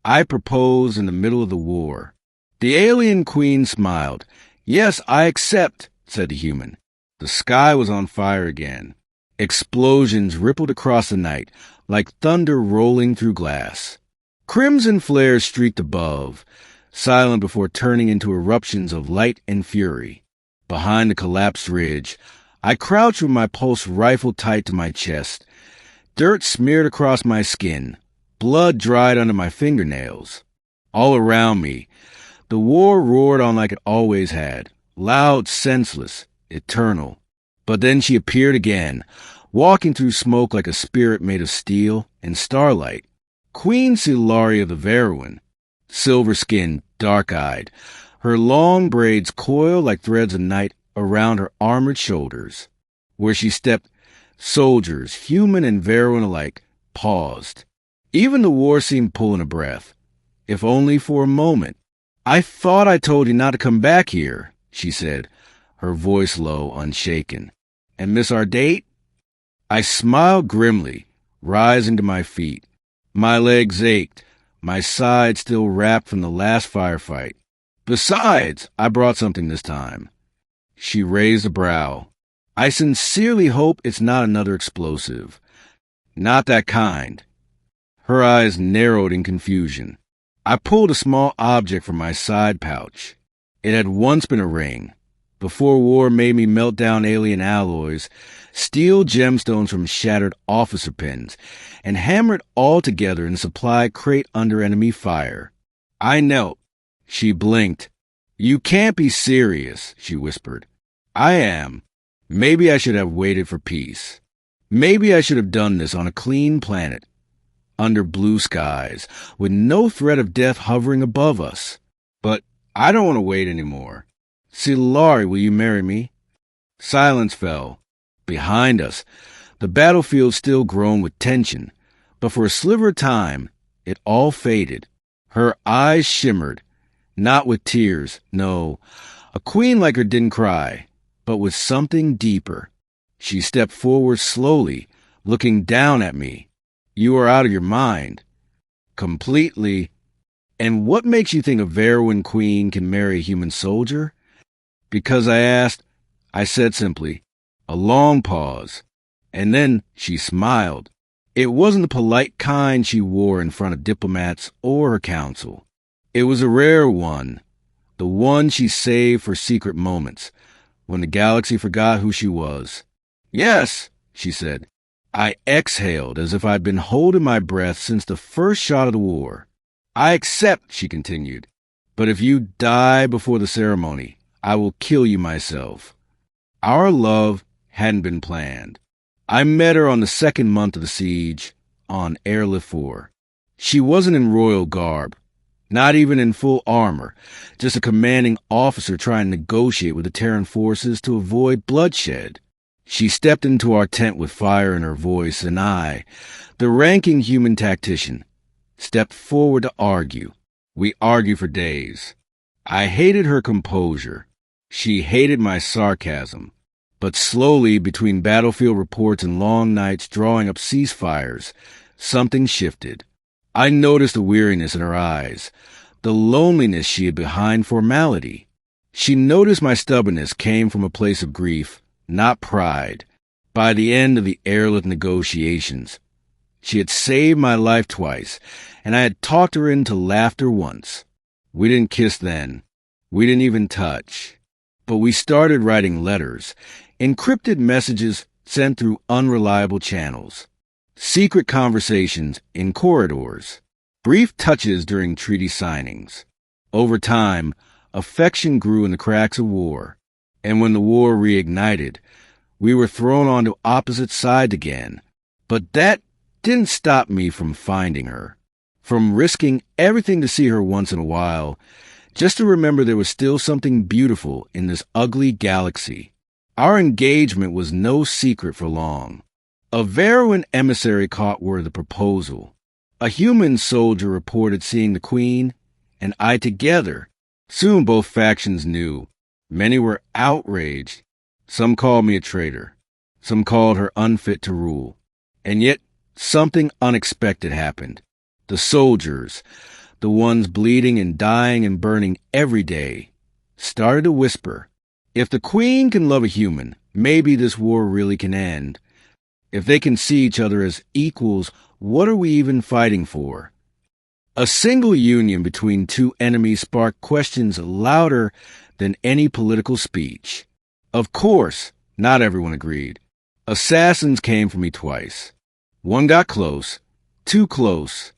I proposed in the middle of the war. The alien queen smiled. Yes, I accept, said the human. The sky was on fire again. Explosions rippled across the night, like thunder rolling through glass. Crimson flares streaked above, silent before turning into eruptions of light and fury. Behind the collapsed ridge, I crouched with my pulse rifled tight to my chest. Dirt smeared across my skin. Blood dried under my fingernails. All around me, the war roared on like it always had, loud, senseless, eternal. But then she appeared again, walking through smoke like a spirit made of steel and starlight. Queen Saelari of the Varuun, silver-skinned, dark-eyed, her long braids coiled like threads of night around her armored shoulders. Where she stepped, soldiers, human and Varuun alike, paused. Even the war seemed pulling a breath, if only for a moment. I thought I told you not to come back here, she said, her voice low, unshaken. And miss our date? I smiled grimly, rising to my feet. My legs ached, my side still wrapped from the last firefight. Besides, I brought something this time. She raised a brow. I sincerely hope it's not another explosive. Not that kind. Her eyes narrowed in confusion. I pulled a small object from my side pouch. It had once been a ring. Before war made me melt down alien alloys, steal gemstones from shattered officer pins, and hammer it all together in a supply crate under enemy fire. I knelt. She blinked. You can't be serious, she whispered. I am. Maybe I should have waited for peace. Maybe I should have done this on a clean planet, under blue skies, with no threat of death hovering above us. But I don't want to wait anymore. Saelari, will you marry me? Silence fell. Behind us, the battlefield still groaned with tension, but for a sliver of time, it all faded. Her eyes shimmered, not with tears, no. A queen like her didn't cry, but with something deeper. She stepped forward slowly, looking down at me. You are out of your mind. Completely. And what makes you think a Varuun queen can marry a human soldier? Because I asked, I said simply. A long pause. And then she smiled. It wasn't the polite kind she wore in front of diplomats or her council. It was a rare one. The one she saved for secret moments, when the galaxy forgot who she was. Yes, she said. I exhaled as if I'd been holding my breath since the first shot of the war. I accept, she continued. But if you die before the ceremony, I will kill you myself. Our love hadn't been planned. I met her on the second month of the siege, on Airlift 4. She wasn't in royal garb, not even in full armor, just a commanding officer trying to negotiate with the Terran forces to avoid bloodshed. She stepped into our tent with fire in her voice, and I, the ranking human tactician, stepped forward to argue. We argued for days. I hated her composure. She hated my sarcasm. But slowly, between battlefield reports and long nights drawing up ceasefires, something shifted. I noticed the weariness in her eyes, the loneliness she hid behind formality. She noticed my stubbornness came from a place of grief, not pride. By the end of the airlift negotiations, she had saved my life twice, and I had talked her into laughter once. We didn't kiss then. We didn't even touch. But we started writing letters, encrypted messages sent through unreliable channels, secret conversations in corridors, brief touches during treaty signings. Over time, affection grew in the cracks of war. And when the war reignited, we were thrown onto opposite sides again. But that didn't stop me from finding her, from risking everything to see her once in a while, just to remember there was still something beautiful in this ugly galaxy. Our engagement was no secret for long. A Varuun emissary caught word of the proposal. A human soldier reported seeing the queen and I together. Soon both factions knew. Many were outraged. Some called me a traitor. Some called her unfit to rule. And yet something unexpected happened. The soldiers, the ones bleeding and dying and burning every day, started to whisper, if the Queen can love a human, maybe this war really can end. If they can see each other as equals, what are we even fighting for? A single union between two enemies sparked questions louder than any political speech. Of course, not everyone agreed. Assassins came for me twice. One got close, too close.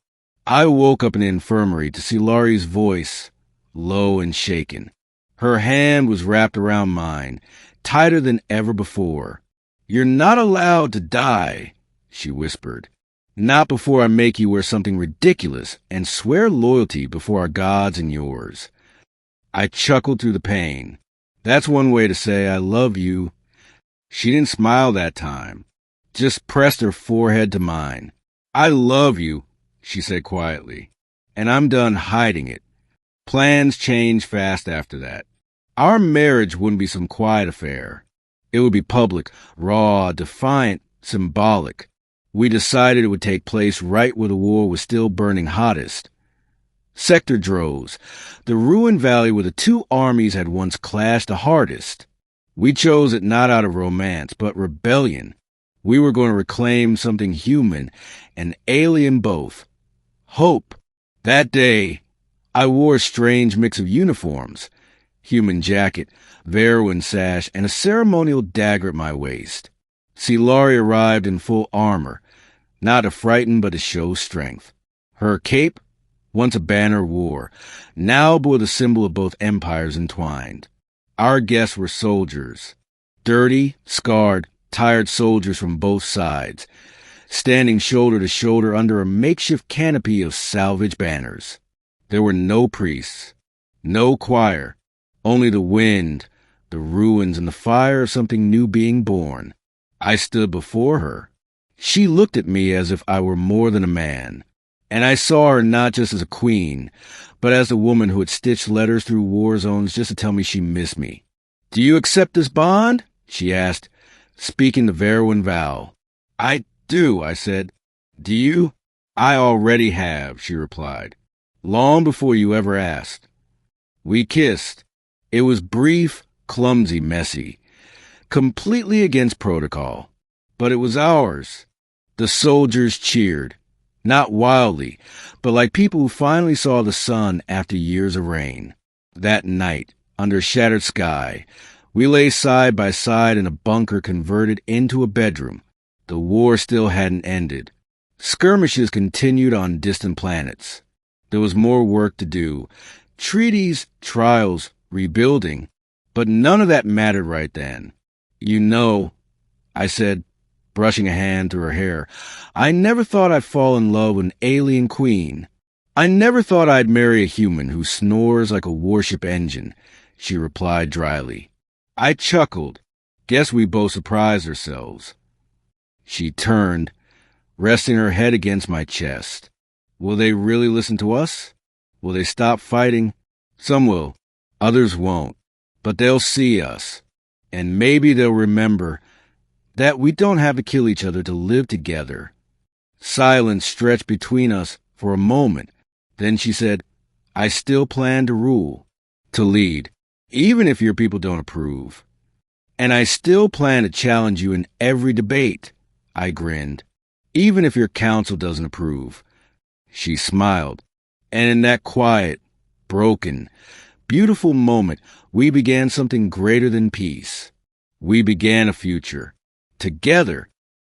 I woke up in the infirmary to Saelari's voice, low and shaken. Her hand was wrapped around mine, tighter than ever before. You're not allowed to die, she whispered. Not before I make you wear something ridiculous and swear loyalty before our gods and yours. I chuckled through the pain. That's one way to say I love you. She didn't smile that time, just pressed her forehead to mine. I love you, she said quietly, and I'm done hiding it. Plans changed fast after that. Our marriage wouldn't be some quiet affair. It would be public, raw, defiant, symbolic. We decided it would take place right where the war was still burning hottest. Sector Droz, the ruined valley where the two armies had once clashed the hardest. We chose it not out of romance, but rebellion. We were going to reclaim something human and alien both. Hope. That day, I wore a strange mix of uniforms. Human jacket, Varuun sash, and a ceremonial dagger at my waist. Saelari arrived in full armor, not to frighten but to show strength. Her cape, once a banner of war, now bore the symbol of both empires entwined. Our guests were soldiers, dirty, scarred, tired soldiers from both sides, standing shoulder to shoulder under a makeshift canopy of salvage banners. There were no priests, no choir, only the wind, the ruins, and the fire of something new being born. I stood before her. She looked at me as if I were more than a man, and I saw her not just as a queen, but as the woman who had stitched letters through war zones just to tell me she missed me. Do you accept this bond? She asked, speaking the Varuun vow. I do, I said. Do you? I already have, she replied, long before you ever asked. We kissed. It was brief, clumsy, messy, completely against protocol, but it was ours. The soldiers cheered, not wildly, but like people who finally saw the sun after years of rain. That night, under a shattered sky, we lay side by side in a bunker converted into a bedroom. The war still hadn't ended. Skirmishes continued on distant planets. There was more work to do. Treaties, trials, rebuilding. But none of that mattered right then. You know, I said, brushing a hand through her hair, I never thought I'd fall in love with an alien queen. I never thought I'd marry a human who snores like a warship engine, she replied dryly. I chuckled. Guess we both surprised ourselves. She turned, resting her head against my chest. Will they really listen to us? Will they stop fighting? Some will, others won't. But they'll see us, and maybe they'll remember that we don't have to kill each other to live together. Silence stretched between us for a moment. Then she said, I still plan to rule, to lead, even if your people don't approve. And I still plan to challenge you in every debate, I grinned, even if your council doesn't approve. She smiled, and in that quiet, broken, beautiful moment, we began something greater than peace. We began a future, together,